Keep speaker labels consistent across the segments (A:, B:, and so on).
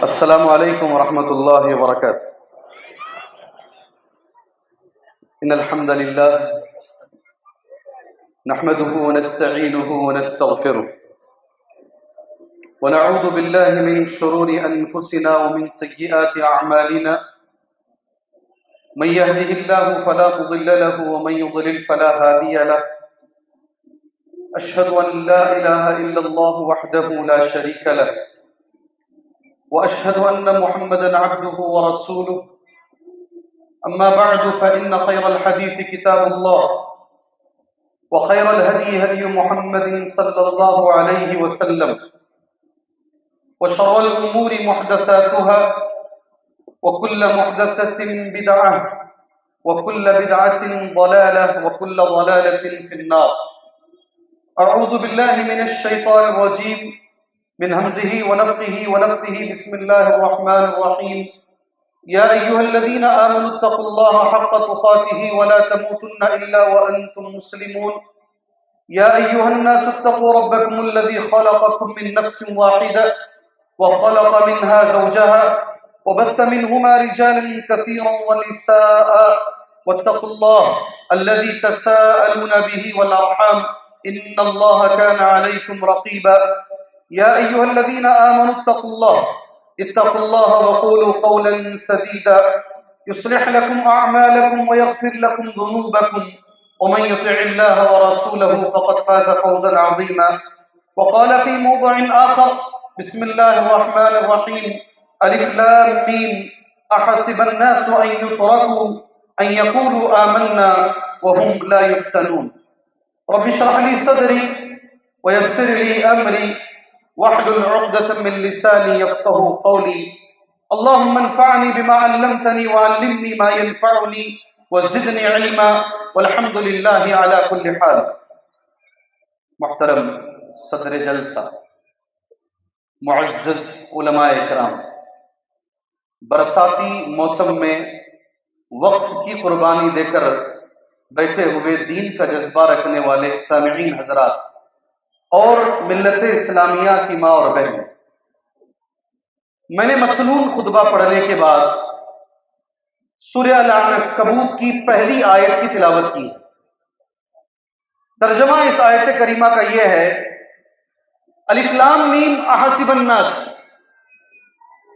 A: السلام علیکم ورحمۃ اللہ وبرکاتہ۔ ان الحمد للہ نحمده ونستعینه ونستغفره ونعوذ باللہ من شرور انفسنا ومن سیئات اعمالنا من يهده الله فلا مضل له ومن يضلل فلا هادي له اشهد ان لا اله الا الله وحده لا شريك له وأشهد أن محمدًا عبده ورسوله أما بعد فإن خير الحديث كتاب الله وخير الهدي هدي محمد صلى الله عليه وسلم وشر الأمور محدثاتها وكل محدثة بدعة وكل بدعة ضلالة وكل ضلالة في النار. أعوذ بالله من الشيطان الرجيم من همزه ونفخه ونفثه. بسم الله الرحمن الرحيم. يا أيها الذين آمنوا اتقوا الله حق تقاته ولا تموتن إلا وأنتم مسلمون. يا أيها الناس اتقوا ربكم الذي خلقكم من نفس واحدة وخلق منها زوجها وبث منهما رجالا كثيرا ونساء واتقوا الله الذي تساءلون به والأرحام إن الله كان عليكم رقيبا. يا أيها الذين آمنوا اتقوا الله وقولوا قولا سديدا يصلح لكم أعمالكم ويغفر لكم ذنوبكم ومن يطع الله ورسوله فقد فاز فوزا عظيما. وقال في موضع آخر بسم الله الرحمن الرحيم. ألف لام ميم أحسب الناس أن يتركوا أن يقولوا آمنا وهم لا يفتنون. رب اشرح لي صدري ويسر لي أمري واحلل عقدة من لساني يفقهوا قولي. اللهم انفعني بما علمتني وعلمني ما ينفعني وزدني علما والحمد لله على كل حال. محترم صدر جلسہ، معزز علماء کرام، برساتی موسم میں وقت کی قربانی دے کر بیٹھے ہوئے دین کا جذبہ رکھنے والے سامعین حضرات اور ملت اسلامیہ کی ماں اور بہن، میں نے مسنون خطبہ پڑھنے کے بعد سورہ العنکبوت کی پہلی آیت کی تلاوت کی ہے. ترجمہ اس آیت کریمہ کا یہ ہے: الف لام میم احسب الناس.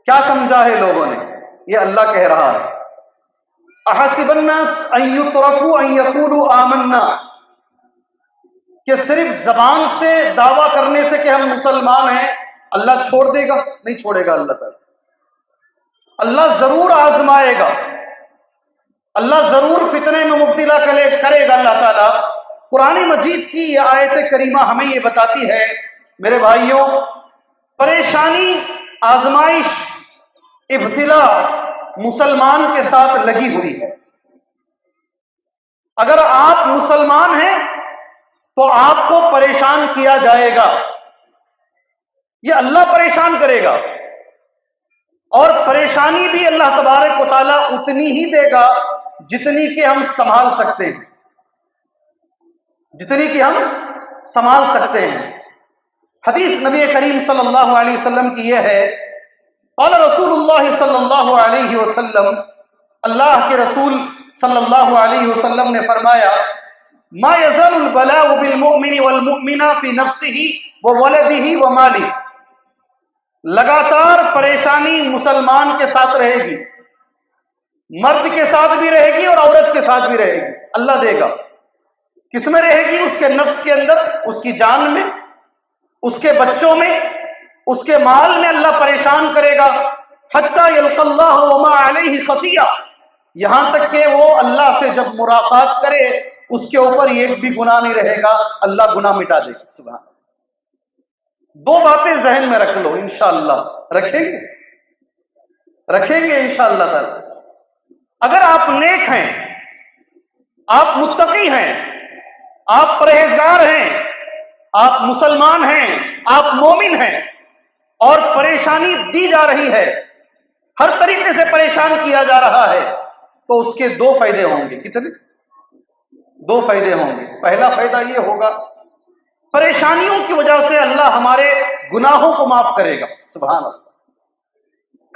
A: کیا سمجھا ہے لوگوں نے؟ یہ اللہ کہہ رہا ہے. احسب الناس ان یترکوا ان یقولوا آمنا، کہ صرف زبان سے دعویٰ کرنے سے کہ ہم مسلمان ہیں اللہ چھوڑ دے گا؟ نہیں چھوڑے گا اللہ تعالیٰ. اللہ ضرور آزمائے گا، اللہ ضرور فتنے میں مبتلا کرے گا اللہ تعالیٰ. قرآن مجید کی یہ آیت کریمہ ہمیں یہ بتاتی ہے میرے بھائیوں، پریشانی، آزمائش، ابتلا مسلمان کے ساتھ لگی ہوئی ہے. اگر آپ مسلمان ہیں تو آپ کو پریشان کیا جائے گا، یہ اللہ پریشان کرے گا، اور پریشانی بھی اللہ تبارک و تعالیٰ اتنی ہی دے گا جتنی کہ ہم سنبھال سکتے ہیں، جتنی کہ ہم سنبھال سکتے ہیں. حدیث نبی کریم صلی اللہ علیہ وسلم کی یہ ہے، قال رسول اللہ صلی اللہ علیہ وسلم، اللہ کے رسول صلی اللہ علیہ وسلم نے فرمایا، ما يزال البلاء بالمؤمن والمؤمنة في نفسه وولده وماله. لگاتار پریشانی مسلمان کے ساتھ رہے گی، مرد کے ساتھ بھی رہے گی اور عورت کے ساتھ بھی رہے گی. اللہ دے گا. کس میں رہے گی؟ اس کے نفس کے اندر، اس کی جان میں، اس کے بچوں میں، اس کے مال میں اللہ پریشان کرے گا. حتی یلقی اللہ وما علیہ خطیہ، یہاں تک کہ وہ اللہ سے جب ملاقات کرے اس کے اوپر ایک بھی گناہ نہیں رہے گا، اللہ گناہ مٹا دے گا. سبحان. دو باتیں ذہن میں رکھ لو، انشاءاللہ رکھیں گے انشاءاللہ تعالی. اگر آپ نیک ہیں، آپ متقی ہیں، آپ پرہیزگار ہیں، آپ مسلمان ہیں، آپ مومن ہیں، اور پریشانی دی جا رہی ہے، ہر طریقے سے پریشان کیا جا رہا ہے، تو اس کے دو فائدے ہوں گے. کتنے؟ دو فائدے ہوں گے. پہلا فائدہ یہ ہوگا، پریشانیوں کی وجہ سے اللہ ہمارے گناہوں کو معاف کرے گا. سبحان اللہ.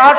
A: 8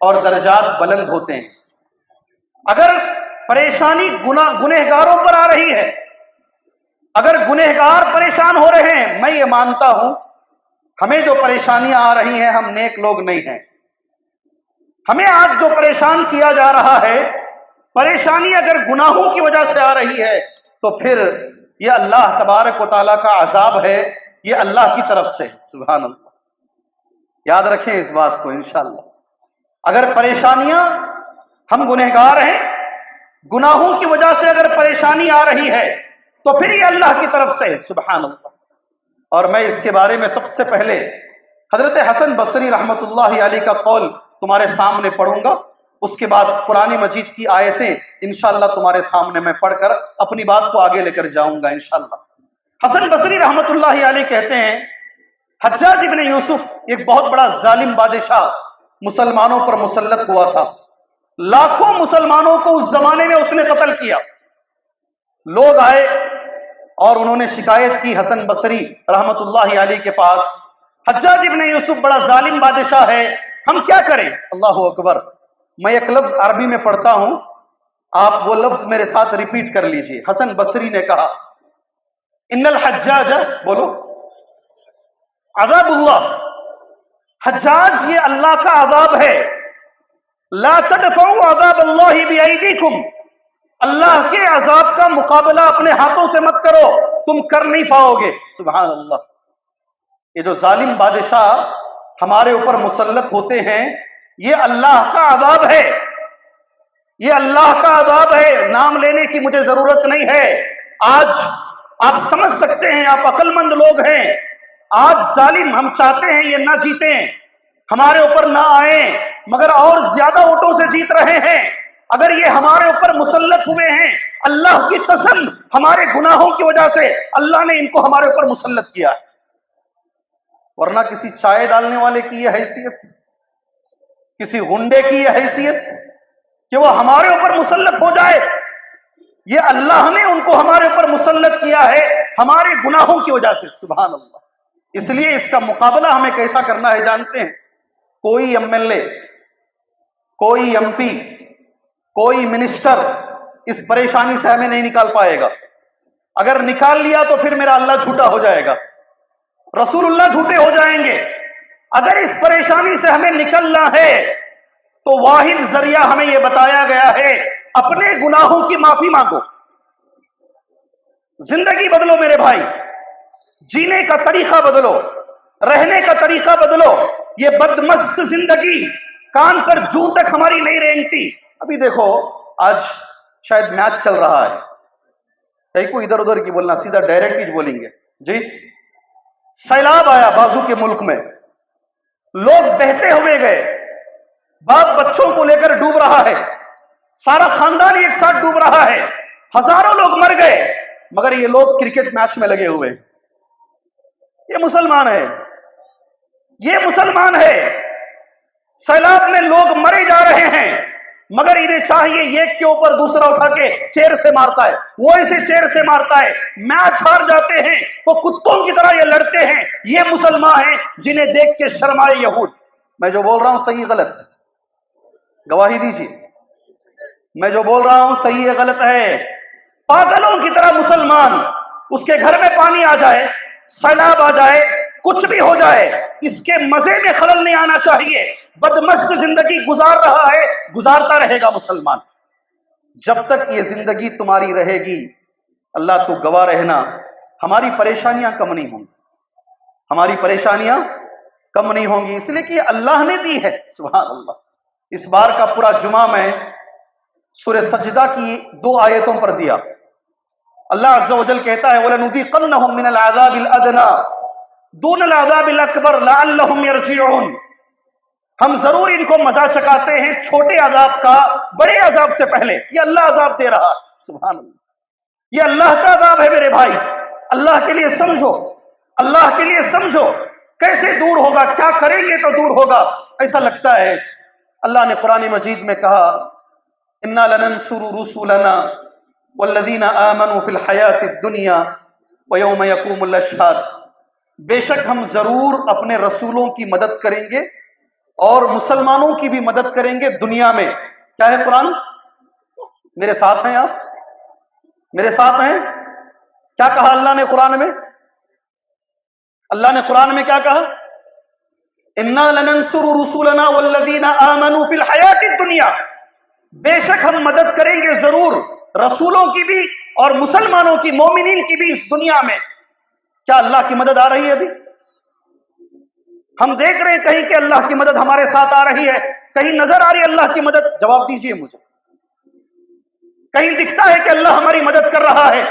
A: اور درجات بلند ہوتے ہیں۔ اگر پریشانی گنہگاروں پر آ رہی ہے، اگر گنہگار پریشان ہو رہے ہیں، میں یہ مانتا ہوں ہمیں جو پریشانیاں آ رہی ہیں ہم نیک لوگ نہیں ہیں۔ ہمیں آج جو پریشان کیا جا رہا ہے، پریشانی اگر گناہوں کی وجہ سے آ رہی ہے تو پھر یہ اللہ تبارک و تعالیٰ کا عذاب ہے، یہ اللہ کی طرف سے۔ سبحان اللہ، یاد رکھیں اس بات کو انشاءاللہ۔ اگر پریشانیاں، ہم گنہگار ہیں، گناہوں کی وجہ سے اگر پریشانی آ رہی ہے تو پھر یہ اللہ کی طرف سے ہے۔ سبحان اللہ۔ اور میں اس کے بارے میں سب سے پہلے حضرت حسن بصری رحمت اللہ علیہ کا قول تمہارے سامنے پڑھوں گا، اس کے بعد قرآن مجید کی آیتیں انشاءاللہ تمہارے سامنے میں پڑھ کر اپنی بات کو آگے لے کر جاؤں گا انشاءاللہ۔ حسن بصری رحمت اللہ علیہ کہتے ہیں حجاج ابن یوسف ایک بہت بڑا ظالم بادشاہ مسلمانوں پر مسلط ہوا تھا، لاکھوں مسلمانوں کو اس زمانے میں اس نے قتل کیا۔ لوگ آئے اور انہوں نے شکایت کی حسن بصری رحمت اللہ علیہ کے پاس، حجاج ابن یوسف بڑا ظالم بادشاہ ہے، ہم کیا کریں؟ اللہ اکبر۔ میں ایک لفظ عربی میں پڑھتا ہوں، آپ وہ لفظ میرے ساتھ ریپیٹ کر لیجئے۔ حسن بصری نے کہا ان الحجاج، بولو، عذاب اللہ، حجاج یہ اللہ کا عذاب ہے، لا تدفعوا عذاب اللہ بأیدیکم، اللہ کے عذاب کا مقابلہ اپنے ہاتھوں سے مت کرو، تم کر نہیں پاؤ گے۔ سبحان اللہ۔ یہ جو ظالم بادشاہ ہمارے اوپر مسلط ہوتے ہیں یہ اللہ کا عذاب ہے، یہ اللہ کا عذاب ہے، نام لینے کی مجھے ضرورت نہیں ہے۔ آج آپ سمجھ سکتے ہیں، آپ عقل مند لوگ ہیں، آج ظالم ہم چاہتے ہیں یہ نہ جیتیں، ہمارے اوپر نہ آئیں، مگر اور زیادہ ووٹوں سے جیت رہے ہیں۔ اگر یہ ہمارے اوپر مسلط ہوئے ہیں، اللہ کی قسم ہمارے گناہوں کی وجہ سے اللہ نے ان کو ہمارے اوپر مسلط کیا ہے، ورنہ کسی چائے ڈالنے والے کی یہ حیثیت، کسی غنڈے کی یہ حیثیت کہ وہ ہمارے اوپر مسلط ہو جائے، یہ اللہ نے ان کو ہمارے اوپر مسلط کیا ہے ہمارے گناہوں کی وجہ سے۔ سبحان اللہ۔ اس لیے اس کا مقابلہ ہمیں کیسا کرنا ہے جانتے ہیں؟ کوئی ایم ایل اے، کوئی ایم پی، کوئی منسٹر اس پریشانی سے ہمیں نہیں نکال پائے گا۔ اگر نکال لیا تو پھر میرا اللہ جھوٹا ہو جائے گا، رسول اللہ جھوٹے ہو جائیں گے۔ اگر اس پریشانی سے ہمیں نکلنا ہے تو واحد ذریعہ ہمیں یہ بتایا گیا ہے، اپنے گناہوں کی معافی مانگو، زندگی بدلو میرے بھائی، جینے کا طریقہ بدلو، رہنے کا طریقہ بدلو۔ یہ بدمست زندگی کان پر جوں تک ہماری نہیں رینگتی۔ ابھی دیکھو آج شاید میچ چل رہا ہے، کہیں کو ادھر ادھر کی بولنا، سیدھا ڈائریکٹ ہی بولیں گے جی۔ سیلاب آیا بازو کے ملک میں، لوگ بہتے ہوئے گئے، باپ بچوں کو لے کر ڈوب رہا ہے، سارا خاندان ایک ساتھ ڈوب رہا ہے، ہزاروں لوگ مر گئے، مگر یہ لوگ کرکٹ میچ میں لگے ہوئے۔ یہ مسلمان ہے، یہ مسلمان ہے۔ سیلاب میں لوگ مرے جا رہے ہیں، مگر انہیں چاہیے ایک کے اوپر دوسرا اٹھا کے چیر سے مارتا ہے، وہ اسے چیر سے مارتا ہے، میچ ہار جاتے ہیں تو کتوں کی طرح یہ لڑتے ہیں۔ یہ مسلمان ہیں جنہیں دیکھ کے شرمائے یہود۔ میں جو بول رہا ہوں صحیح غلط؟ گواہی دیجیے، میں جو بول رہا ہوں صحیح ہے غلط ہے؟ پاگلوں کی طرح مسلمان، اس کے گھر میں پانی آ جائے، سیلاب آ جائے، کچھ بھی ہو جائے، اس کے مزے میں خلل نہیں آنا چاہیے۔ بدمست زندگی گزار رہا ہے، گزارتا رہے گا مسلمان۔ جب تک یہ زندگی تمہاری رہے گی، اللہ تو گواہ رہنا، ہماری پریشانیاں کم نہیں ہوں گی، ہماری پریشانیاں کم نہیں ہوں گی، اس لیے کہ اللہ نے دی ہے۔ سبحان اللہ۔ اس بار کا پورا جمعہ میں سورہ سجدہ کی 2 آیتوں پر دیا۔ اللہ عز و جل کہتا ہے وَلَنُذِيقَنَّهُم مِّنَ الْعَذَابِ الْأَدْنَىٰ دُونَ الْعَذَابِ الْأَكْبَرِ لَعَلَّهُمْ يَرْجِعُونَ، ہم ضرور ان کو مزہ چکاتے ہیں چھوٹے عذاب کا بڑے عذاب سے پہلے۔ یہ اللہ عذاب دے رہا ہے، سبحان اللہ، یہ اللہ کا عذاب ہے میرے بھائی۔ اللہ کے لیے سمجھو، اللہ کے لیے سمجھو، کیسے دور ہوگا، کیا کریں گے تو دور ہوگا۔ ایسا لگتا ہے اللہ نے قرآن مجید میں کہا اِنَّا لَنَنصُرُ رُسُلَنَا وَالَّذِينَ آمَنُوا فِي الْحَيَاةِ الدُّنْيَا وَيَوْمَ يَقُومُ الْأَشْهَادُ، بے شک ہم ضرور اپنے رسولوں کی مدد کریں گے اور مسلمانوں کی بھی مدد کریں گے دنیا میں. کیا ہے قرآن؟ میرے ساتھ ہیں آپ؟ میرے ساتھ ہیں؟ کیا کہا اللہ نے قرآن میں؟ اللہ نے قرآن میں کیا کہا؟ اِنَّا لَنَنْصُرُ رُسُولَنَا وَالَّذِينَ آمَنُوا فِي الْحَيَاةِ الدُّنْيَا. بے شک ہم مدد کریں گے ضرور رسولوں کی بھی اور مسلمانوں کی، مومنین کی بھی اس دنیا میں. کیا اللہ کی مدد آ رہی ہے ابھی؟ ہم دیکھ رہے ہیں کہیں کہ اللہ کی مدد ہمارے ساتھ آ رہی ہے؟ کہیں نظر آ رہی ہے اللہ کی مدد؟ جواب دیجئے مجھے. کہیں دکھتا ہے کہ اللہ ہماری مدد کر رہا ہے؟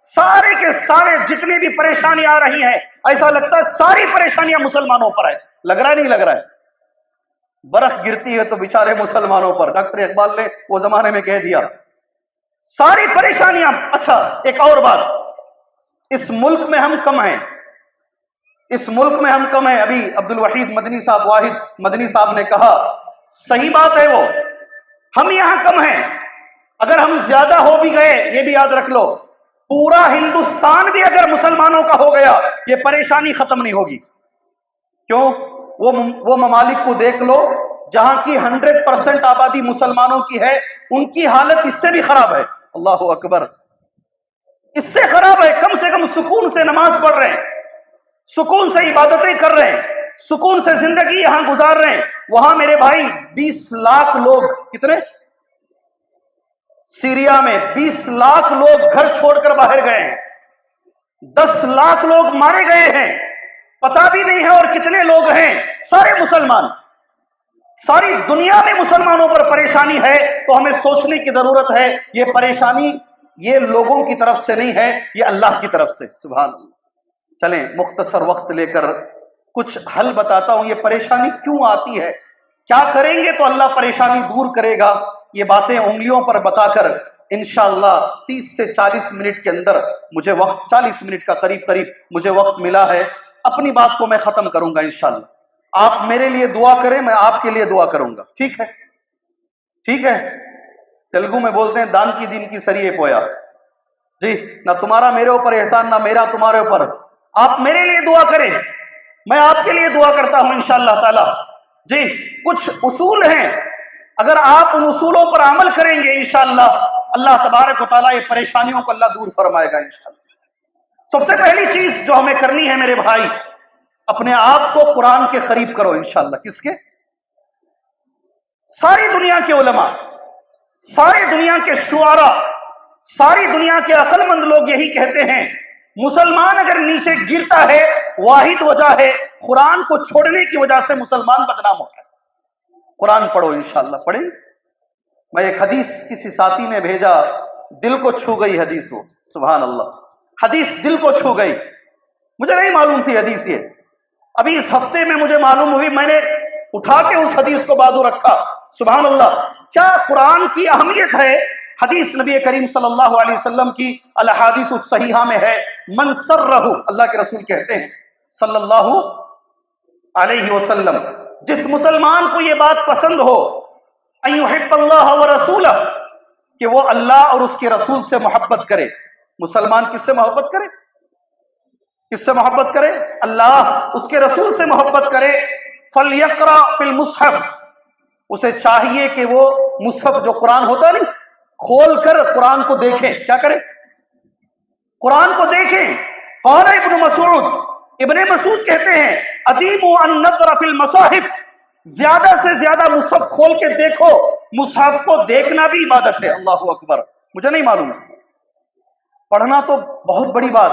A: سارے کے سارے جتنی بھی پریشانیاں آ رہی ہیں، ایسا لگتا ہے ساری پریشانیاں مسلمانوں پر ہے. لگ رہا ہے نہیں لگ رہا ہے؟ برف گرتی ہے تو بیچارے مسلمانوں پر. ڈاکٹر اقبال نے وہ زمانے میں کہہ دیا ساری پریشانیاں. اچھا ایک اور بات، اس ملک میں ہم کم ہیں، اس ملک میں ہم کم ہیں. ابھی عبد الوحید مدنی صاحب، واحد مدنی صاحب نے کہا صحیح بات ہے، وہ ہم یہاں کم ہیں. اگر ہم زیادہ ہو بھی گئے، یہ بھی یاد رکھ لو، پورا ہندوستان بھی اگر مسلمانوں کا ہو گیا یہ پریشانی ختم نہیں ہوگی. کیوں؟ وہ ممالک کو دیکھ لو جہاں کی 100% آبادی مسلمانوں کی ہے، ان کی حالت اس سے بھی خراب ہے. اللہ اکبر، اس سے خراب ہے. کم سے کم سکون سے نماز پڑھ رہے ہیں، سکون سے عبادتیں کر رہے ہیں، سکون سے زندگی یہاں گزار رہے ہیں. وہاں میرے بھائی 20 لاکھ لوگ، کتنے؟ سیریا میں 20 لاکھ لوگ گھر چھوڑ کر باہر گئے ہیں، 10 لاکھ لوگ مارے گئے ہیں، پتہ بھی نہیں ہے اور کتنے لوگ ہیں. سارے مسلمان، ساری دنیا میں مسلمانوں پر پریشانی ہے. تو ہمیں سوچنے کی ضرورت ہے یہ پریشانی یہ لوگوں کی طرف سے نہیں ہے، یہ اللہ کی طرف سے. سبحان اللہ. چلیں مختصر وقت لے کر کچھ حل بتاتا ہوں. یہ پریشانی کیوں آتی ہے، کیا کریں گے تو اللہ پریشانی دور کرے گا. یہ باتیں انگلیوں پر بتا کر انشاءاللہ 30 سے 40 منٹ کے اندر، مجھے وقت 40 منٹ کا قریب مجھے وقت ملا ہے، اپنی بات کو میں ختم کروں گا انشاءاللہ. آپ میرے لیے دعا کریں، میں آپ کے لیے دعا کروں گا. ٹھیک ہے؟ ٹھیک ہے. تیلگو میں بولتے ہیں دان کی دین کی سریے پویا. جی، نہ تمہارا میرے اوپر احسان، نہ میرا تمہارے اوپر. آپ میرے لیے دعا کریں، میں آپ کے لیے دعا کرتا ہوں انشاءاللہ تعالی. جی، کچھ اصول ہیں، اگر آپ ان اصولوں پر عمل کریں گے انشاءاللہ اللہ تبارک و تعالیٰ یہ پریشانیوں کو اللہ دور فرمائے گا انشاءاللہ. سب سے پہلی چیز جو ہمیں کرنی ہے میرے بھائی، اپنے آپ کو قرآن کے قریب کرو انشاءاللہ. کس کے؟ ساری دنیا کے علماء، ساری دنیا کے شعراء، ساری دنیا کے عقل مند لوگ یہی کہتے ہیں مسلمان اگر نیچے گرتا ہے واحد وجہ ہے قرآن کو چھوڑنے کی وجہ سے مسلمان بدنام ہوتا ہے. قرآن پڑھو انشاءاللہ. پڑھیں. میں ایک حدیث کسی ساتھی نے بھیجا، دل کو چھو گئی حدیث وہ. سبحان اللہ، حدیث دل کو چھو گئی. مجھے نہیں معلوم تھی حدیث یہ، ابھی اس ہفتے میں مجھے معلوم ہوئی. میں نے اٹھا کے اس حدیث کو بازو رکھا. سبحان اللہ، کیا قرآن کی اہمیت ہے. حدیث نبی کریم صلی اللہ علیہ وسلم کی الاحادیث الصحیحہ میں ہے، من سرہ، اللہ کے رسول کہتے ہیں صلی اللہ علیہ وسلم، جس مسلمان کو یہ بات پسند ہو ان یحب اللہ ورسولہ، کہ وہ اللہ اور اس کے رسول سے محبت کرے. مسلمان کس سے محبت کرے؟ کس سے محبت کرے؟ اللہ، اس کے رسول سے محبت کرے. فلیقرأ فی المصحف، اسے چاہیے کہ وہ مصحف جو قرآن ہوتا نہیں، کھول کر قرآن کو دیکھیں. کیا کریں؟ قرآن کو دیکھیں. قال ابن مسعود، ابن مسعود کہتے ہیں ادیموا النظر فی المصاحف، زیادہ سے زیادہ مصحف کھول کے دیکھو. مصحف کو دیکھنا بھی عبادت ہے. اللہ اکبر. مجھے نہیں معلوم تھا. پڑھنا تو بہت بڑی بات،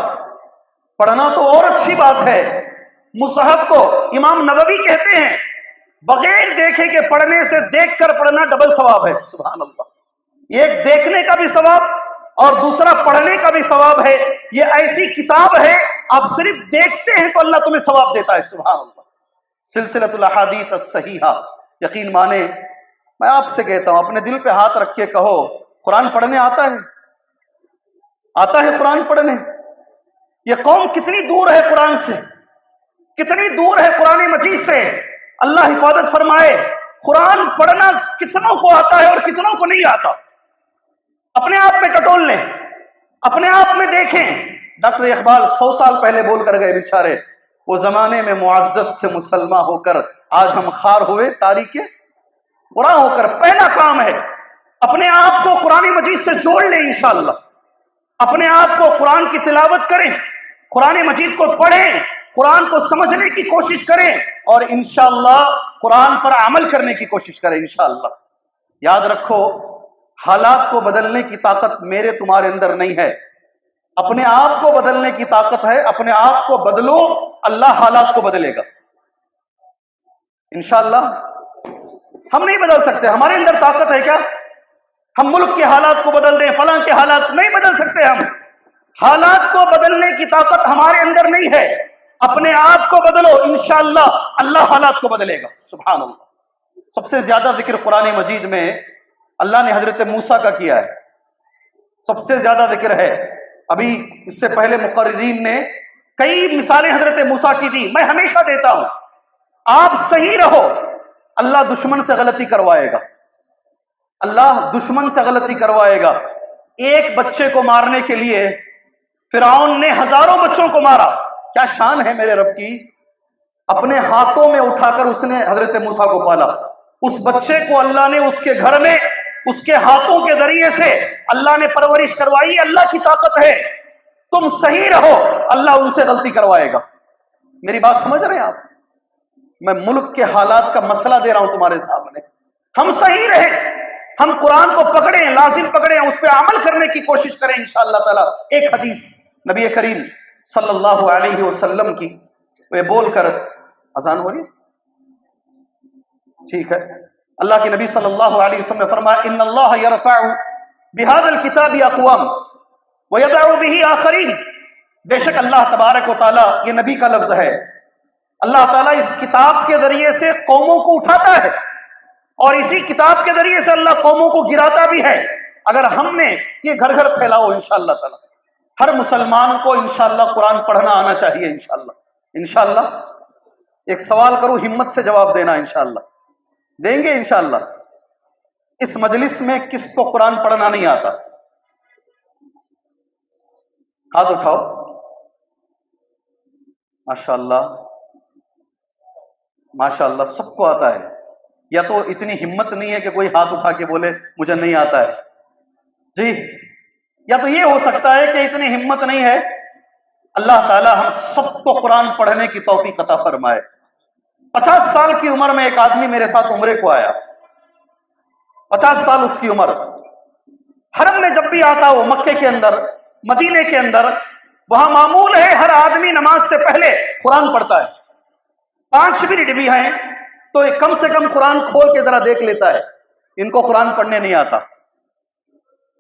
A: پڑھنا تو اور اچھی بات ہے. مصحف کو امام نووی کہتے ہیں بغیر دیکھے کہ پڑھنے سے دیکھ کر پڑھنا ڈبل ثواب ہے. سبحان اللہ. ایک دیکھنے کا بھی ثواب اور دوسرا پڑھنے کا بھی ثواب ہے. یہ ایسی کتاب ہے آپ صرف دیکھتے ہیں تو اللہ تمہیں ثواب دیتا ہے. سبحان اللہ. سلسلۃ الاحادیث الصحیحہ. یقین مانے میں آپ سے کہتا ہوں، اپنے دل پہ ہاتھ رکھ کے کہو قرآن پڑھنے آتا ہے؟ آتا ہے قرآن پڑھنے؟ یہ قوم کتنی دور ہے قرآن سے، کتنی دور ہے قرآن مجید سے. اللہ حفاظت فرمائے. قرآن پڑھنا کتنوں کو آتا ہے اور کتنوں کو نہیں آتا. اپنے آپ میں ٹٹول لیں، اپنے آپ میں دیکھیں. ڈاکٹر اقبال 100 سال پہلے بول کر گئے بیچارے، وہ زمانے میں معزز تھے مسلمان ہو کر، آج ہم خار ہوئے تاریخ قرآن ہو کر. پہلا کام ہے اپنے آپ کو قرآن مجید سے جوڑ لیں انشاءاللہ. اپنے آپ کو قرآن کی تلاوت کریں, قرآن مجید کو پڑھیں, قرآن کو سمجھنے کی کوشش کریں اور انشاءاللہ قرآن پر عمل کرنے کی کوشش کریں انشاءاللہ. یاد رکھو حالات کو بدلنے کی طاقت میرے تمہارے اندر نہیں ہے, اپنے آپ کو بدلنے کی طاقت ہے. اپنے آپ کو بدلو, اللہ حالات کو بدلے گا انشاءاللہ. ہم نہیں بدل سکتے, ہمارے اندر طاقت ہے کیا ہم ملک کے حالات کو بدل دیں؟ فلاں کے حالات نہیں بدل سکتے ہم. حالات کو بدلنے کی طاقت ہمارے اندر نہیں ہے. اپنے آپ کو بدلو, انشاءاللہ اللہ حالات کو بدلے گا. سبحان اللہ. سب سے زیادہ ذکر قرآن مجید میں اللہ نے حضرت موسیٰ کا کیا ہے, سب سے زیادہ ذکر ہے. ابھی اس سے پہلے مقررین نے کئی مثالیں حضرت موسیٰ کی دی. میں ہمیشہ دیتا ہوں, آپ صحیح رہو, اللہ دشمن سے غلطی کروائے گا, اللہ دشمن سے غلطی کروائے گا. ایک بچے کو مارنے کے لیے فرعون نے ہزاروں بچوں کو مارا. کیا شان ہے میرے رب کی, اپنے ہاتھوں میں اٹھا کر اس نے حضرت موسیٰ کو پالا. اس بچے کو اللہ نے اس کے گھر میں اس کے ہاتھوں کے ذریعے سے اللہ نے پرورش کروائی. اللہ کی طاقت ہے. تم صحیح رہو, اللہ ان سے غلطی کروائے گا. میری بات سمجھ رہے ہیں آپ؟ میں ملک کے حالات کا مسئلہ دے رہا ہوں تمہارے سامنے. ہم صحیح رہیں, ہم قرآن کو پکڑیں, لازم پکڑیں, اس پہ عمل کرنے کی کوشش کریں انشاءاللہ تعالی. ایک حدیث نبی کریم صلی اللہ علیہ وسلم کی, وہ بول کر اذان ہو رہی ہے, ٹھیک ہے. اللہ کے نبی صلی اللہ علیہ وسلم نے فرمایا ان اللہ یرفع بهذا الكتاب اقوام ويضع به آخرین. بے شک اللہ تبارک و تعالی, یہ نبی کا لفظ ہے, اللہ تعالیٰ اس کتاب کے ذریعے سے قوموں کو اٹھاتا ہے اور اسی کتاب کے ذریعے سے اللہ قوموں کو گراتا بھی ہے. اگر ہم نے یہ گھر گھر پھیلاؤ انشاءاللہ تعالی. ہر مسلمان کو انشاءاللہ قرآن پڑھنا آنا چاہیے انشاءاللہ. انشاءاللہ ایک سوال کرو, ہمت سے جواب دینا انشاءاللہ. دیں گے انشاءاللہ. اس مجلس میں کس کو قرآن پڑھنا نہیں آتا؟ ہاتھ اٹھاؤ. ماشاءاللہ ماشاءاللہ, سب کو آتا ہے. یا تو اتنی ہمت نہیں ہے کہ کوئی ہاتھ اٹھا کے بولے مجھے نہیں آتا ہے جی, یا تو یہ ہو سکتا ہے کہ اتنی ہمت نہیں ہے. اللہ تعالی ہم سب کو قرآن پڑھنے کی توفیق عطا فرمائے. 50 سال کی عمر میں ایک آدمی میرے ساتھ عمرے کو آیا, 50 سال اس کی عمر. حرم میں جب بھی آتا وہ مکے کے اندر, مدینے کے اندر, وہاں معمول ہے ہر آدمی نماز سے پہلے قرآن پڑھتا ہے. 5 منٹ بھی ہیں تو کم سے کم قرآن کھول کے ذرا دیکھ لیتا ہے. ان کو قرآن پڑھنے نہیں آتا.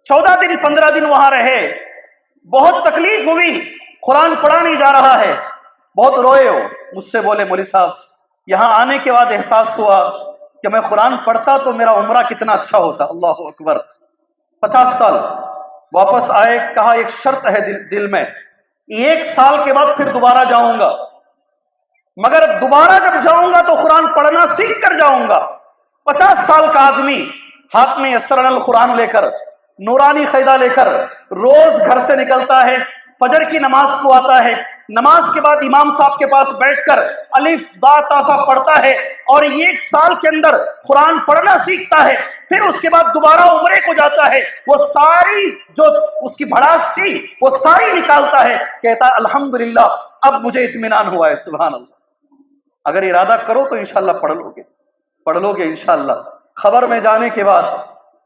A: 14 دن 15 دن وہاں رہے, بہت تکلیف ہوئی, قرآن پڑھا نہیں جا رہا ہے, بہت روئے ہو. مجھ سے بولے مولوی صاحب یہاں آنے کے بعد احساس ہوا کہ میں قرآن پڑھتا تو میرا عمرہ کتنا اچھا ہوتا. اللہ اکبر. 50 سال واپس آئے, کہا ایک شرط ہے دل میں, 1 سال کے بعد پھر دوبارہ جاؤں گا, مگر دوبارہ جب جاؤں گا تو قرآن پڑھنا سیکھ کر جاؤں گا. 50 سال کا آدمی ہاتھ میں یسرن القرآن لے کر, نورانی قیدہ لے کر روز گھر سے نکلتا ہے, فجر کی نماز کو آتا ہے, نماز کے بعد امام صاحب کے پاس بیٹھ کر الف با تا سا پڑھتا ہے اور 1 سال کے اندر قرآن پڑھنا سیکھتا ہے. پھر اس کے بعد دوبارہ عمرے کو جاتا ہے, وہ ساری جو اس کی بھڑاس تھی وہ ساری نکالتا ہے, کہتا ہے الحمدللہ اب مجھے اطمینان ہوا ہے. سبحان اللہ. اگر ارادہ کرو تو انشاءاللہ پڑھ لو گے انشاءاللہ. خبر میں جانے کے بعد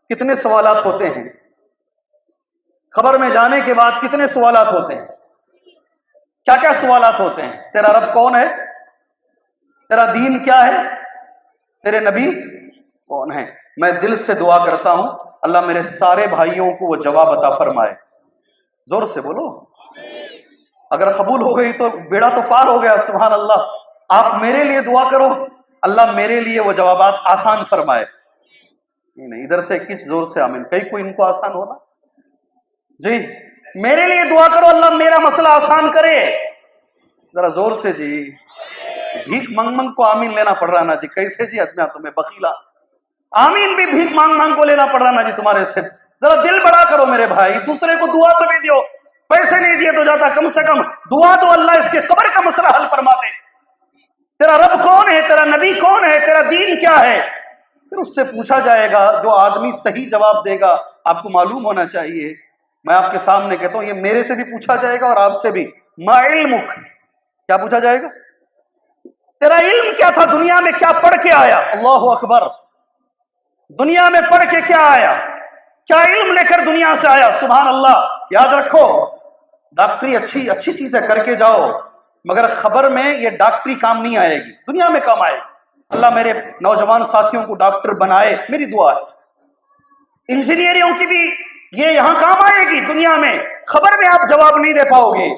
A: کتنے سوالات ہوتے ہیں, خبر میں جانے کے بعد کتنے سوالات ہوتے ہیں, کیا کیا سوالات ہوتے ہیں. تیرا رب کون ہے, تیرا دین کیا ہے, تیرے نبی کون ہے. میں دل سے دعا کرتا ہوں اللہ میرے سارے بھائیوں کو وہ جواب عطا فرمائے. زور سے بولو. اگر قبول ہو گئی تو بیڑا تو پار ہو گیا. سبحان اللہ. آپ میرے لیے دعا کرو, اللہ میرے لیے وہ جوابات آسان فرمائے. نہیں ادھر سے کچھ زور سے آمین. کہیں کوئی ان کو آسان ہونا جی. میرے لیے دعا کرو اللہ میرا مسئلہ آسان کرے. ذرا زور سے جی. بھیک منگ کو آمین لینا پڑ رہا نا جی. کیسے جی ادنا تمہیں بخیلا. آمین بھی بھیک مانگ کو لینا پڑ رہا نا جی تمہارے سے. ذرا دل بڑا کرو میرے بھائی. دوسرے کو دعا تو بھی دیو, پیسے نہیں دیے تو جاتا, کم سے کم دعا تو اللہ اس کے قبر کا مسئلہ حل فرما دے.
B: تیرا رب کون ہے، تیرا نبی کون ہے، تیرا دین کیا ہے؟
A: پھر اس سے پوچھا جائے گا، جو آدمی صحیح جواب دے گا آپ کو معلوم ہونا چاہیے، میں آپ کے سامنے کہتا ہوں یہ میرے سے بھی پوچھا جائے گا اور آپ سے بھی، ما علمک، کیا پوچھا جائے گا؟
B: تیرا علم کیا تھا، دنیا میں کیا پڑھ کے آیا؟
A: اللہ اکبر،
B: دنیا میں پڑھ کے کیا آیا؟ کیا علم لے کر دنیا سے آیا؟ سبحان اللہ۔
A: یاد رکھو ڈاکٹری اچھی چیز ہے، کر کے جاؤ، مگر خبر میں یہ ڈاکٹری کام نہیں آئے گی، دنیا میں کام آئے گی۔ اللہ میرے نوجوان ساتھیوں کو ڈاکٹر بنائے، میری دعا ہے۔
B: انجینئروں کی بھی یہ یہاں کام آئے گی دنیا میں، خبر میں آپ جواب نہیں دے پاؤ گے۔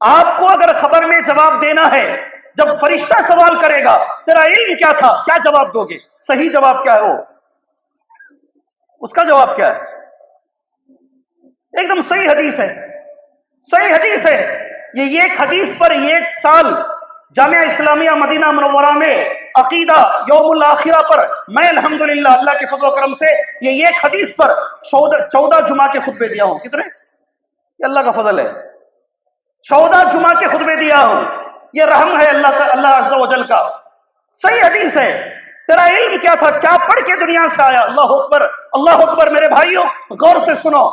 B: آپ کو اگر خبر میں جواب دینا ہے، جب فرشتہ سوال کرے گا تیرا علم کیا تھا، کیا جواب دو گے؟
A: صحیح جواب کیا ہے؟ وہ اس کا جواب کیا ہے؟
B: ایک دم صحیح حدیث ہے، صحیح حدیث ہے۔ یہ ایک حدیث پر 1 سال جامعہ اسلامیہ مدینہ منورہ میں عقیدہ یوم الاخرہ پر میں الحمدللہ اللہ کے فضل و کرم سے یہ ایک حدیث پر 14 جمعہ کے خطبے دیا ہوں۔ کتنے؟
A: یہ اللہ کا فضل ہے،
B: 14 جمعہ کے خطبے دیا ہوں، یہ رحم ہے اللہ کا، اللہ عز و جل کا۔ صحیح حدیث ہے۔ تیرا علم کیا تھا، کیا پڑھ کے دنیا سے آیا؟ اللہ اکبر، اللہ اکبر۔ میرے بھائیوں غور سے سنو،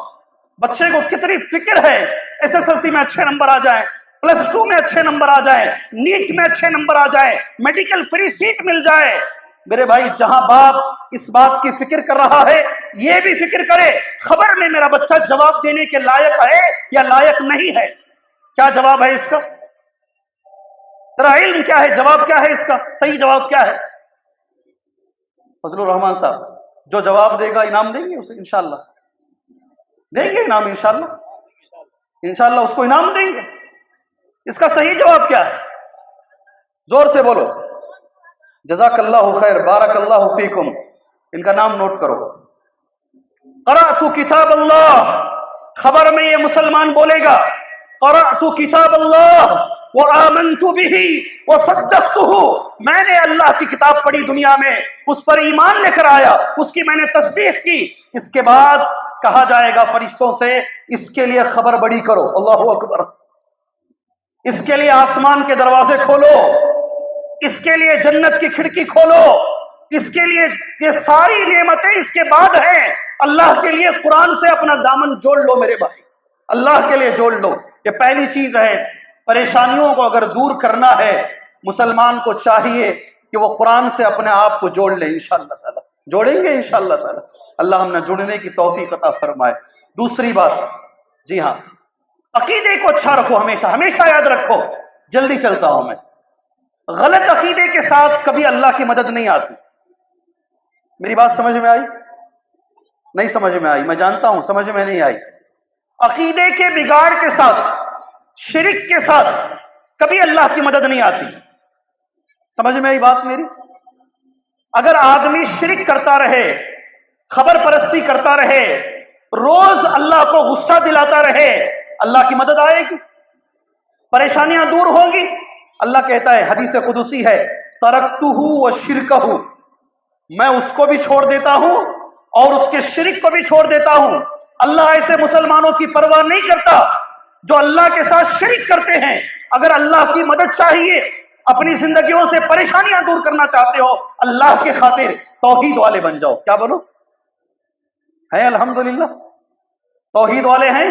B: بچے کو کتنی فکر ہے ایس ایس ایل سی میں اچھے نمبر آ جائیں، +2 میں اچھے نمبر آ جائیں، نیٹ میں اچھے نمبر آ جائیں، میڈیکل فری سیٹ مل جائے۔
A: میرے بھائی جہاں باپ اس بات کی فکر کر رہا ہے
B: یہ بھی فکر کرے خبر میں میرا بچہ جواب دینے کے لائق ہے یا لائق نہیں ہے۔ کیا جواب ہے اس کا؟ تیرا علم کیا ہے، جواب کیا ہے اس کا، صحیح جواب کیا ہے؟
A: فضل الرحمان صاحب جو جواب دے گا انعام دیں گے اسے، انشاءاللہ دیں گے انعام، انشاءاللہ اس کو انعام دیں گے۔
B: اس کا صحیح جواب کیا ہے؟
A: زور سے بولو۔ جزاک اللہ خیر، بارک اللہ فیکم، ان کا نام نوٹ کرو۔
B: قرأت کتاب اللہ، خبر میں یہ مسلمان بولے گا قرأت کتاب اللہ وآمنت به وصدقته، میں نے اللہ کی کتاب پڑھی دنیا میں، اس پر ایمان لے کر آیا، اس کی میں نے تصدیق کی۔
A: اس کے بعد کہا جائے گا فرشتوں سے اس کے لیے خبر بڑی کرو، اللہ اکبر،
B: اس کے لیے آسمان کے دروازے کھولو، اس کے لیے جنت کی کھڑکی کھولو، اس کے لیے یہ ساری نعمتیں اس کے بعد ہیں۔ اللہ کے لیے قرآن سے اپنا دامن جوڑ لو میرے بھائی،
A: اللہ کے لیے جوڑ لو، یہ پہلی چیز ہے۔ پریشانیوں کو اگر دور کرنا ہے مسلمان کو چاہیے کہ وہ قرآن سے اپنے آپ کو جوڑ لے، انشاءاللہ تعالی جوڑیں گے انشاءاللہ تعالی، اللہ ہم نے جڑنے کی توفیق عطا فرمائے۔ دوسری بات، جی ہاں،
B: عقیدے کو اچھا رکھو، ہمیشہ یاد رکھو۔
A: جلدی چلتا ہوں میں،
B: غلط عقیدے کے ساتھ کبھی اللہ کی مدد نہیں آتی۔
A: میری بات سمجھ میں آئی؟ نہیں سمجھ میں آئی، میں جانتا ہوں سمجھ میں نہیں آئی۔
B: عقیدے کے بگاڑ کے ساتھ، شرک کے ساتھ کبھی اللہ کی مدد نہیں آتی۔
A: سمجھ میں آئی بات میری؟
B: اگر آدمی شرک کرتا رہے، خبر پرستی کرتا رہے، روز اللہ کو غصہ دلاتا رہے، اللہ کی مدد آئے گی؟ پریشانیاں دور ہوں گی؟
A: اللہ کہتا ہے، حدیث قدسی ہے، ترکتہ وشرکہ، میں اس کو بھی چھوڑ دیتا ہوں اور اس کے شرک کو بھی چھوڑ دیتا ہوں۔
B: اللہ ایسے مسلمانوں کی پرواہ نہیں کرتا جو اللہ کے ساتھ شرک کرتے ہیں۔ اگر اللہ کی مدد چاہیے، اپنی زندگیوں سے پریشانیاں دور کرنا چاہتے ہو، اللہ کے خاطر
A: توحید والے بن جاؤ۔ کیا بنو؟ ہیں الحمدللہ توحید والے ہیں۔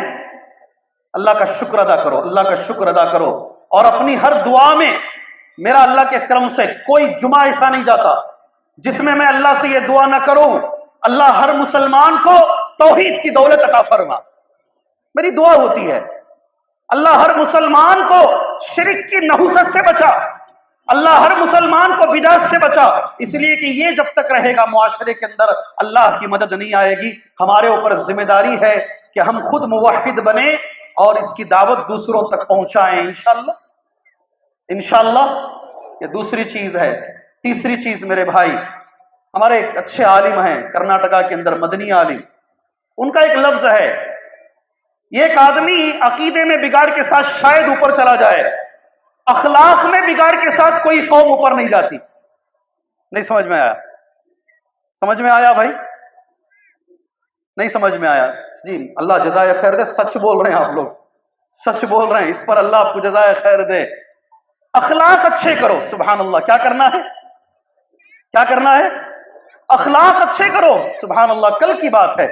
A: اللہ کا شکر ادا کرو، اللہ کا شکر ادا کرو، اور اپنی ہر دعا میں میرا اللہ کے کرم سے کوئی جمعہ ایسا نہیں جاتا جس میں اللہ سے یہ دعا نہ کروں، اللہ ہر مسلمان کو توحید کی دولت عطا فرما۔ میری دعا ہوتی ہے اللہ ہر مسلمان کو شرک کی نحوست سے بچا، اللہ ہر مسلمان کو بدعت سے بچا، اس لیے کہ یہ جب تک رہے گا معاشرے کے اندر اللہ کی مدد نہیں آئے گی۔ ہمارے اوپر ذمہ داری ہے کہ ہم خود موحد بنیں اور اس کی دعوت دوسروں تک پہنچائیں، انشاءاللہ انشاءاللہ۔ یہ دوسری چیز ہے۔ تیسری چیز میرے بھائی، ہمارے ایک اچھے عالم ہیں کرناٹکا کے اندر، مدنی عالم، ان کا ایک لفظ ہے،
B: یہ ایک آدمی عقیدے میں بگاڑ کے ساتھ شاید اوپر چلا جائے، اخلاق میں بگاڑ کے ساتھ کوئی قوم اوپر نہیں جاتی۔
A: نہیں سمجھ میں آیا؟ سمجھ میں آیا بھائی؟ نہیں سمجھ میں آیا؟ جی اللہ جزائے خیر دے، سچ بول رہے ہیں آپ لوگ، سچ بول رہے ہیں، اس پر اللہ آپ کو جزائے خیر دے۔
B: اخلاق اچھے کرو. سبحان اللہ. کیا کرنا ہے؟ کیا کرنا ہے؟ اخلاق اچھے کرو. سبحان اللہ. کل کی بات ہے,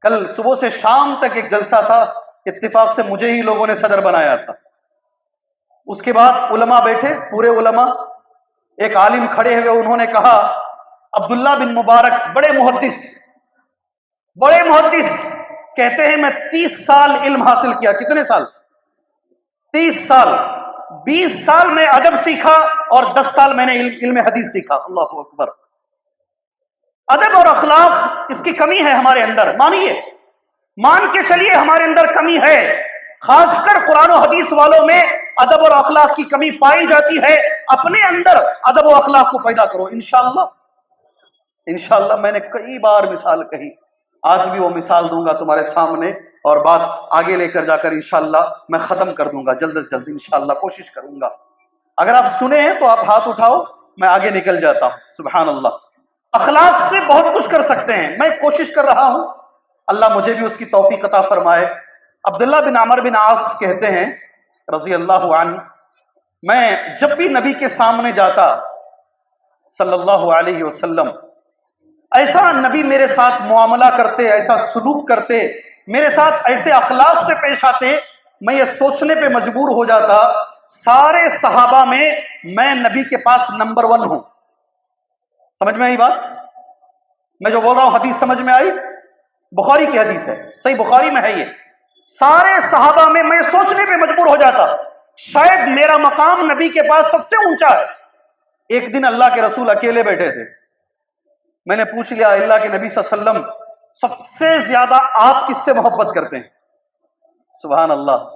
B: کل صبح سے شام تک ایک جلسہ تھا, اتفاق سے مجھے ہی لوگوں نے صدر بنایا تھا. اس کے بعد علماء بیٹھے, پورے علماء, ایک عالم کھڑے ہوئے, انہوں نے کہا عبداللہ بن مبارک بڑے محدث کہتے ہیں میں 30 سال علم حاصل کیا. کتنے سال؟ 30 سال. 20 سال میں ادب سیکھا اور 10 سال میں نے علم حدیث سیکھا. اللہ اکبر. ادب اور اخلاق اس کی کمی ہے ہمارے اندر. مان کے چلیے ہمارے اندر کمی ہے. خاص کر قرآن و حدیث والوں میں ادب اور اخلاق کی کمی پائی جاتی ہے. اپنے اندر ادب و اخلاق کو پیدا کرو. انشاءاللہ میں نے کئی بار مثال کہی, آج بھی وہ مثال دوں گا تمہارے سامنے, اور بات آگے لے کر جا کر انشاءاللہ میں ختم کر دوں گا جلد از جلد. انشاءاللہ کوشش کروں گا. اگر آپ سنے ہیں تو آپ ہاتھ اٹھاؤ, میں آگے نکل جاتا ہوں. سبحان اللہ. اخلاق سے بہت کچھ کر سکتے ہیں. میں کوشش کر رہا ہوں, اللہ مجھے بھی اس کی توفیق عطا فرمائے. عبداللہ بن عمر بن عاص کہتے ہیں رضی اللہ عنہ, میں جب بھی نبی کے سامنے جاتا صلی اللہ علیہ وسلم, ایسا نبی میرے ساتھ معاملہ کرتے, ایسا سلوک کرتے, میرے ساتھ ایسے اخلاق سے پیش آتے, میں یہ سوچنے پہ مجبور ہو جاتا سارے صحابہ میں نبی کے پاس نمبر 1 ہوں. سمجھ میں آئی بات؟ میں جو بول رہا ہوں حدیث سمجھ میں آئی؟ بخاری کی حدیث ہے, صحیح بخاری میں ہے یہ. سارے صحابہ میں سوچنے پہ مجبور ہو جاتا شاید میرا مقام نبی کے پاس سب سے اونچا ہے. ایک دن اللہ کے رسول اکیلے بیٹھے تھے. میں نے پوچھ لیا اللہ کے نبی صلی اللہ علیہ وسلم سب سے زیادہ آپ کس سے محبت کرتے ہیں؟ سبحان اللہ.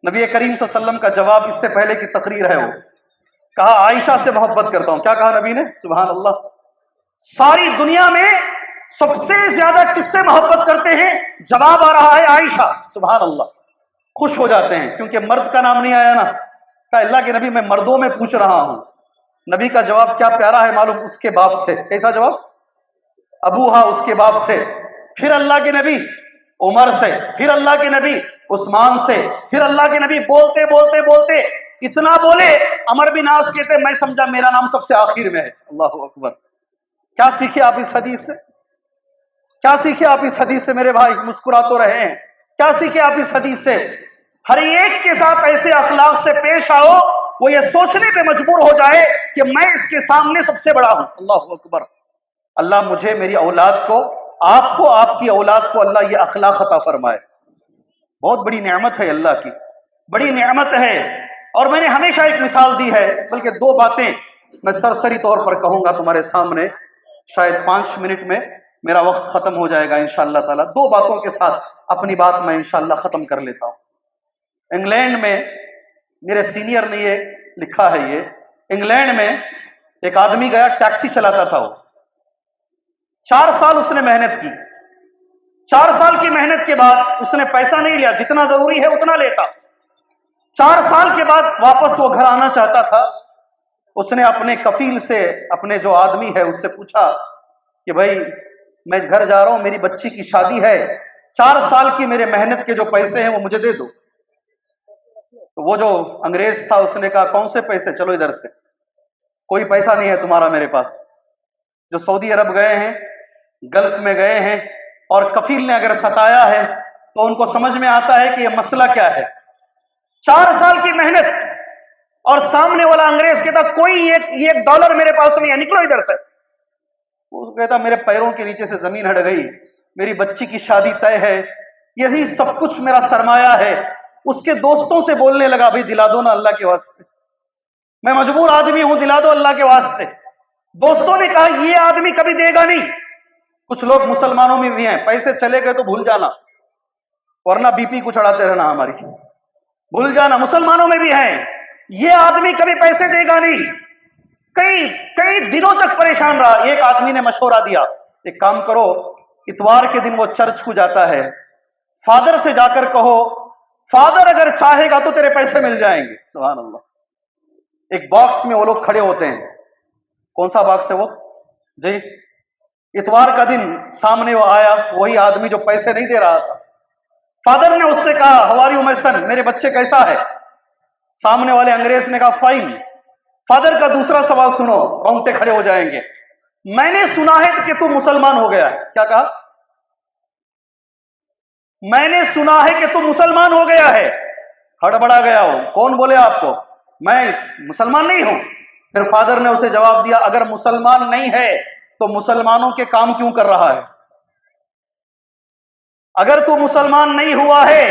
B: نبی کریم صلی اللہ علیہ وسلم کا جواب اس سے پہلے کی تقریر ہے, وہ کہا عائشہ سے محبت کرتا ہوں. کیا کہا نبی نے؟ سبحان اللہ. ساری دنیا میں سب سے زیادہ کس سے محبت کرتے ہیں؟ جواب آ رہا ہے عائشہ. سبحان اللہ. خوش ہو جاتے ہیں کیونکہ مرد کا نام نہیں آیا نا. کہا اللہ کے نبی میں مردوں میں پوچھ رہا ہوں. نبی کا جواب کیا پیارا ہے معلوم, اس کے باپ سے. کیسا جواب؟ ابوہا, اس کے باپ سے. پھر اللہ کے نبی عمر سے, پھر اللہ کے نبی عثمان سے, پھر اللہ کے نبی بولتے بولتے بولتے اتنا بولے عمر بن عاص کہتے میں سمجھا میرا نام سب سے آخر میں ہے. اللہ اکبر. کیا سیکھے آپ اس حدیث سے؟ کیا سیکھے آپ اس حدیث سے میرے بھائی؟ مسکرا تو رہے ہیں. کیا سیکھے آپ اس حدیث سے؟ ہر ایک کے ساتھ ایسے اخلاق سے پیش آؤ وہ یہ سوچنے پہ مجبور ہو جائے کہ میں اس کے سامنے سب سے بڑا ہوں. اللہ اکبر. اللہ مجھے, میری اولاد کو, آپ کو, آپ کی اولاد کو اللہ یہ اخلاق عطا فرمائے. بہت بڑی نعمت ہے اللہ کی, بڑی نعمت ہے. اور میں نے ہمیشہ ایک مثال دی ہے, بلکہ 2 باتیں میں سرسری طور پر کہوں گا تمہارے سامنے. شاید 5 منٹ میں میرا وقت ختم ہو جائے گا انشاءاللہ تعالی. 2 باتوں کے ساتھ اپنی بات میں انشاءاللہ ختم کر لیتا ہوں. انگلینڈ میں میرے سینئر نے یہ لکھا ہے, یہ انگلینڈ میں ایک آدمی گیا, ٹیکسی چلاتا تھا. وہ 4 سال اس نے محنت کی. 4 سال کی محنت کے بعد اس نے پیسہ نہیں لیا, جتنا ضروری ہے اتنا لیتا. 4 سال کے بعد واپس وہ گھر آنا چاہتا تھا. اس نے اپنے کفیل سے, اپنے جو آدمی ہے اس سے پوچھا کہ بھائی میں گھر جا رہا ہوں, میری بچی کی شادی ہے, 4 سال کی میرے محنت کے جو پیسے ہیں وہ مجھے دے دو. تو وہ جو انگریز تھا اس نے کہا کون سے پیسے, چلو ادھر سے, کوئی پیسہ نہیں ہے تمہارا میرے پاس. جو سعودی عرب گئے ہیں, گلف میں گئے ہیں, اور کفیل نے اگر ستایا ہے تو ان کو سمجھ میں آتا ہے کہ یہ مسئلہ کیا ہے. 4 سال کی محنت اور سامنے والا انگریز کہتا کوئی ایک ڈالر میرے پاس نہیں ہے, نکلو ادھر سے. وہ کہتا میرے پیروں کے نیچے سے زمین ہٹ گئی, میری بچی کی شادی طے ہے, یہی سب کچھ میرا سرمایہ ہے. اس کے دوستوں سے بولنے لگا بھائی دلا دو نا اللہ کے واسطے, میں مجبور آدمی ہوں, دلا دو اللہ کے واسطے. دوستوں نے کہا یہ آدمی کبھی دے گا نہیں. کچھ لوگ مسلمانوں میں بھی ہیں, پیسے چلے گئے تو بھول جانا, ورنہ بی پی کو چڑھاتے رہنا ہماری, بھول جانا. مسلمانوں میں بھی ہیں, یہ آدمی کبھی پیسے دے گا نہیں. کئی دنوں تک پریشان رہا. ایک آدمی نے مشورہ دیا, ایک کام کرو, اتوار کے دن وہ چرچ کو جاتا ہے, فادر سے جا کر کہو فادر اگر چاہے گا تو تیرے پیسے مل جائیں گے. سبحان اللہ. ایک باکس میں وہ لوگ کھڑے ہوتے ہیں. کون سا باکس ہے وہ جی؟ اتوار کا دن سامنے وہ آیا, وہی آدمی جو پیسے نہیں دے رہا تھا. فادر نے اس سے کہا ہاؤ آر یو مائی سن, میرے بچے کیسا ہے؟ سامنے والے انگریز نے کہا فائن. فادر کا دوسرا سوال سنو, رونگٹے کھڑے ہو جائیں گے. میں نے سنا ہے کہ تو مسلمان ہو گیا ہے. کیا کہا؟ میں نے سنا ہے کہ تو مسلمان ہو گیا ہے. ہڑبڑا گیا ہو, کون بولے آپ کو؟ میں مسلمان نہیں ہوں. پھر فادر نے اسے جواب دیا, اگر مسلمان نہیں ہے تو مسلمانوں کے کام کیوں کر رہا ہے؟ اگر تو مسلمان نہیں ہوا ہے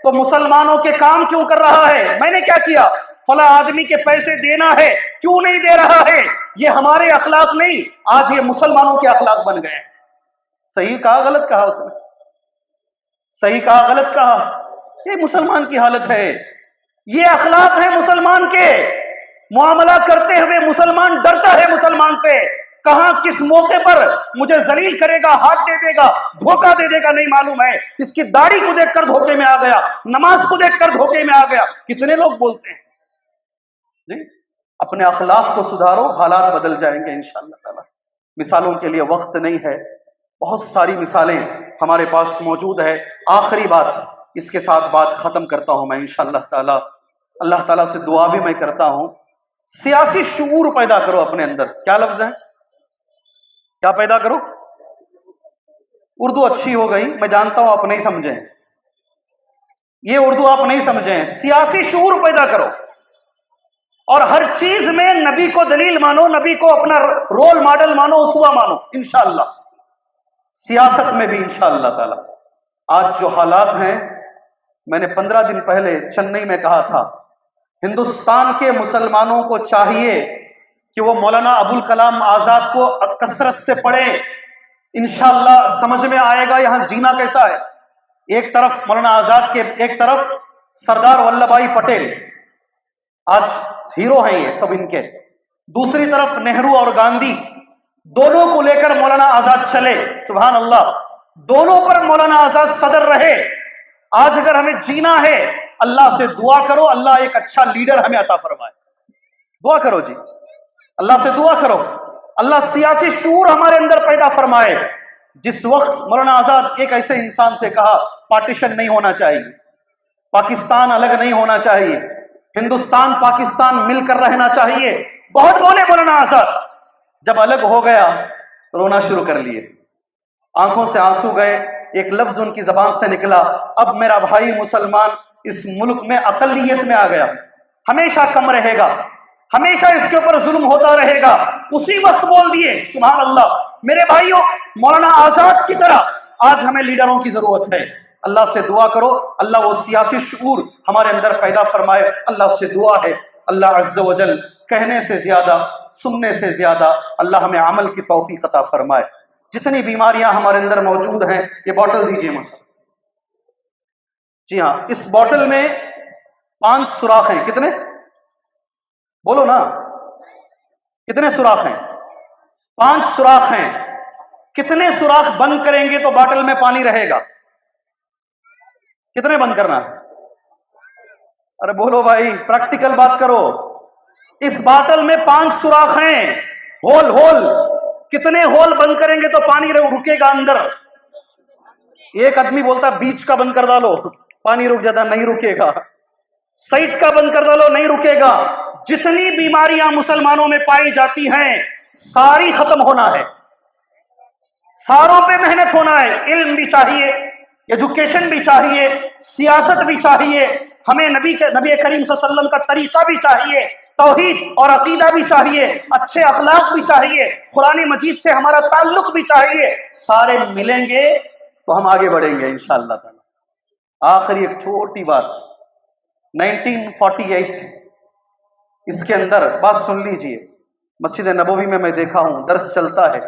B: تو مسلمانوں کے کام کیوں کر رہا ہے؟ میں نے کیا کیا؟ فلاں آدمی کے پیسے دینا ہے, کیوں نہیں دے رہا ہے؟ یہ ہمارے اخلاق نہیں, آج یہ مسلمانوں کے اخلاق بن گئے. صحیح کہا غلط کہا اس نے؟ صحیح کہا غلط کہا؟ یہ مسلمان کی حالت ہے, یہ اخلاق ہے مسلمان کے. معاملہ کرتے ہوئے مسلمان ڈرتا ہے مسلمان سے. کہاں کس موقع پر مجھے ذلیل کرے گا, ہاتھ دے دے گا, دھوکہ دے دے گا نہیں معلوم ہے. اس کی داڑھی کو دیکھ کر دھوکے میں آ گیا, نماز کو دیکھ کر دھوکے میں آ گیا. کتنے لوگ بولتے ہیں جی اپنے اخلاق کو سدھارو, حالات بدل جائیں گے انشاءاللہ تعالی. مثالوں کے لیے وقت نہیں ہے, بہت ساری مثالیں ہمارے پاس موجود ہے. آخری بات, اس کے ساتھ بات ختم کرتا ہوں میں انشاءاللہ تعالی. اللہ تعالیٰ سے دعا بھی میں کرتا ہوں, سیاسی شعور پیدا کرو اپنے اندر. کیا لفظ ہے؟ کیا پیدا کرو؟ اردو اچھی ہو گئی, میں جانتا ہوں آپ نہیں سمجھیں, یہ اردو آپ نہیں سمجھیں. سیاسی شعور پیدا کرو, اور ہر چیز میں نبی کو دلیل مانو, نبی کو اپنا رول ماڈل مانو, اسوہ مانو انشاءاللہ. سیاست میں بھی انشاءاللہ تعالی. آج جو حالات ہیں, میں نے 15 دن پہلے چنئی میں کہا تھا, ہندوستان کے مسلمانوں کو چاہیے کہ وہ مولانا ابوالکلام آزاد کو کثرت سے پڑھے. انشاءاللہ سمجھ میں آئے گا یہاں جینا کیسا ہے. ایک طرف مولانا آزاد کے, ایک طرف سردار ولبھ بھائی پٹیل, آج ہیرو ہیں یہ سب ان کے. دوسری طرف نہرو اور گاندھی, دونوں کو لے کر مولانا آزاد چلے. سبحان اللہ, دونوں پر مولانا آزاد صدر رہے. آج اگر ہمیں جینا ہے, اللہ سے دعا کرو, اللہ ایک اچھا لیڈر ہمیں عطا فرمائے. دعا کرو جی, اللہ سے دعا کرو, اللہ سیاسی شعور ہمارے اندر پیدا فرمائے. جس وقت مولانا آزاد ایک ایسے انسان تھے, کہا پارٹیشن نہیں ہونا چاہیے, پاکستان الگ نہیں ہونا چاہیے, ہندوستان پاکستان مل کر رہنا چاہیے. بہت بولے مولانا آزاد. جب الگ ہو گیا رونا شروع کر لیے, آنکھوں سے آنسو گئے. ایک لفظ ان کی زبان سے نکلا, اب میرا بھائی مسلمان اس ملک میں اقلیت میں آ گیا, ہمیشہ کم رہے گا, ہمیشہ اس کے اوپر ظلم ہوتا رہے گا. اسی وقت بول دیے سبحان اللہ. میرے بھائیوں, مولانا آزاد کی طرح آج ہمیں لیڈروں کی ضرورت ہے. اللہ سے دعا کرو, اللہ وہ سیاسی شعور ہمارے اندر پیدا فرمائے. اللہ سے دعا ہے, اللہ عز و جل کہنے سے زیادہ, سننے سے زیادہ اللہ ہمیں عمل کی توفیق عطا فرمائے. جتنی بیماریاں ہمارے اندر موجود ہیں, یہ بوٹل دیجئے مثلا. جی ہاں, اس بوٹل میں 5 سوراخ ہیں. کتنے؟ بولو نا, کتنے سوراخ ہیں؟ 5 سوراخ ہیں. کتنے سوراخ بند کریں گے تو بوٹل میں پانی رہے گا؟ کتنے بند کرنا ہے؟ ارے بولو بھائی, پریکٹیکل بات کرو. اس باٹل میں 5 سوراخ ہیں, ہول ہول. کتنے ہول بند کریں گے تو پانی رکے گا اندر؟ ایک آدمی بولتا بیچ کا بند کر ڈالو, پانی رک جاتا, نہیں رکے گا. سائٹ کا بند کر ڈالو, نہیں رکے گا. جتنی بیماریاں مسلمانوں میں پائی جاتی ہیں ساری ختم ہونا ہے, ساروں پہ محنت ہونا ہے. علم بھی چاہیے, ایجوکیشن بھی چاہیے, سیاست بھی چاہیے, ہمیں نبی کریم صلی اللہ علیہ وسلم کا طریقہ بھی چاہیے, توحید اور عقیدہ بھی چاہیے, اچھے اخلاق بھی چاہیے, قرآن مجید سے ہمارا تعلق بھی چاہیے. سارے ملیں گے تو ہم آگے بڑھیں گے انشاءاللہ تعالی. آخری ایک چھوٹی بات, 1948 اس کے اندر بات سن لیجئے. مسجد نبوی میں دیکھا ہوں درس چلتا ہے,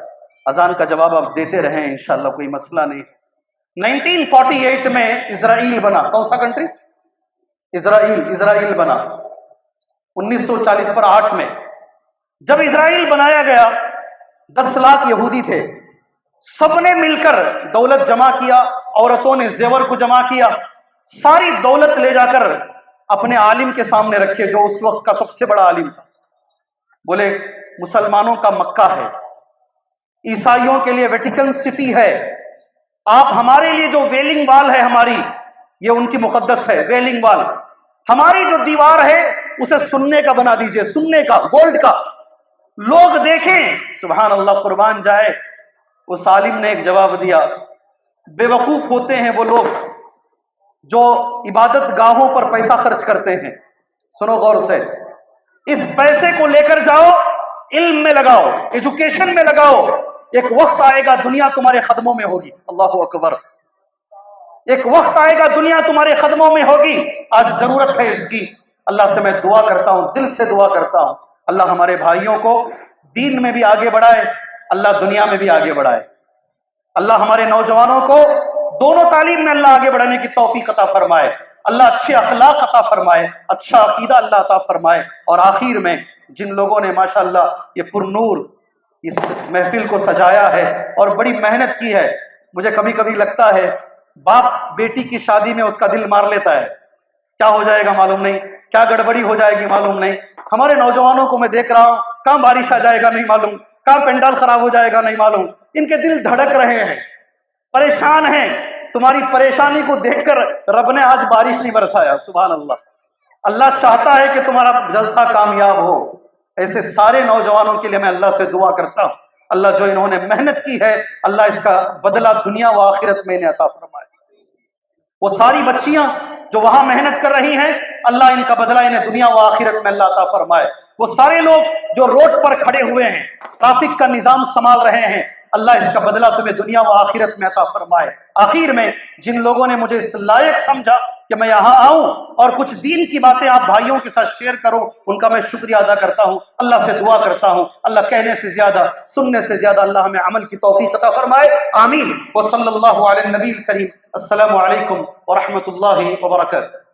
B: اذان کا جواب آپ دیتے رہیں انشاءاللہ, کوئی مسئلہ نہیں. 1948 میں اسرائیل بنا. کون سا کنٹری؟ اسرائیل بنا 1940 پر 8 میں. جب اسرائیل بنایا گیا 10 لاکھ یہودی تھے, سب نے مل کر دولت جمع کیا, عورتوں نے زیور کو جمع کیا, ساری دولت لے جا کر اپنے عالم کے سامنے رکھے جو اس وقت کا سب سے بڑا عالم تھا. بولے مسلمانوں کا مکہ ہے, عیسائیوں کے لیے ویٹیکن سٹی ہے, آپ ہمارے لیے جو ویلنگ وال ہے ہماری, یہ ان کی مقدس ہے ویلنگ وال. ہماری جو دیوار ہے اسے سننے کا بنا دیجئے، سننے کا، گولڈ کا، لوگ دیکھیں۔ سبحان اللہ، قربان جائے، اس عالم نے ایک جواب دیا، بے وقوف ہوتے ہیں وہ لوگ جو عبادت گاہوں پر پیسہ خرچ کرتے ہیں۔ سنو غور سے، اس پیسے کو لے کر جاؤ، علم میں لگاؤ، ایجوکیشن میں لگاؤ، ایک وقت آئے گا دنیا تمہارے قدموں میں ہوگی۔ اللہ اکبر، ایک وقت آئے گا دنیا تمہارے قدموں میں ہوگی۔ آج ضرورت ہے اس کی۔ اللہ سے میں دعا کرتا ہوں، دل سے دعا کرتا ہوں، اللہ ہمارے بھائیوں کو دین میں بھی آگے بڑھائے، اللہ دنیا میں بھی آگے بڑھائے، اللہ ہمارے نوجوانوں کو دونوں تعلیم میں اللہ آگے بڑھانے کی توفیق عطا فرمائے، اللہ اچھے اخلاق عطا فرمائے، اچھا عقیدہ اللہ عطا فرمائے۔ اور آخر میں جن لوگوں نے ماشاءاللہ یہ پر نور اس محفل کو سجایا ہے اور بڑی محنت کی ہے، مجھے کبھی کبھی لگتا ہے باپ بیٹی کی شادی میں اس کا دل مار لیتا ہے، کیا ہو جائے گا معلوم نہیں، کیا گڑبڑی ہو جائے گی معلوم نہیں۔ ہمارے نوجوانوں کو میں دیکھ رہا ہوں، کہاں بارش آ جائے گا نہیں معلوم، کہاں پینڈال خراب ہو جائے گا نہیں معلوم، ان کے دل دھڑک رہے ہیں، پریشان ہیں۔ تمہاری پریشانی کو دیکھ کر رب نے آج بارش نہیں برسایا۔ سبحان اللہ، اللہ چاہتا ہے کہ تمہارا جلسہ کامیاب ہو۔ ایسے سارے نوجوانوں کے لیے میں اللہ سے دعا کرتا ہوں، اللہ جو انہوں نے محنت کی ہے، اللہ اس کا بدلہ دنیا و آخرت میں انہیں عطا فرمائے۔ وہ ساری بچیاں جو وہاں محنت کر رہی ہیں، اللہ ان کا بدلہ انہیں دنیا و آخرت میں اللہ عطا فرمائے۔ وہ سارے لوگ جو روڈ پر کھڑے ہوئے ہیں، ٹریفک کا نظام سنبھال رہے ہیں، اللہ اس کا بدلہ تمہیں دنیا و آخرت میں عطا فرمائے۔ آخر میں جن لوگوں نے مجھے اس لائق سمجھا کہ میں یہاں آؤں اور کچھ دین کی باتیں آپ بھائیوں کے ساتھ شیئر کروں، ان کا میں شکریہ ادا کرتا ہوں، اللہ سے دعا کرتا ہوں اللہ کہنے سے زیادہ سننے سے زیادہ اللہ ہمیں عمل کی توفیق عطا فرمائے، آمین۔ وصلی اللہ علی النبی الکریم۔ السلام علیکم ورحمۃ اللہ وبرکاتہ۔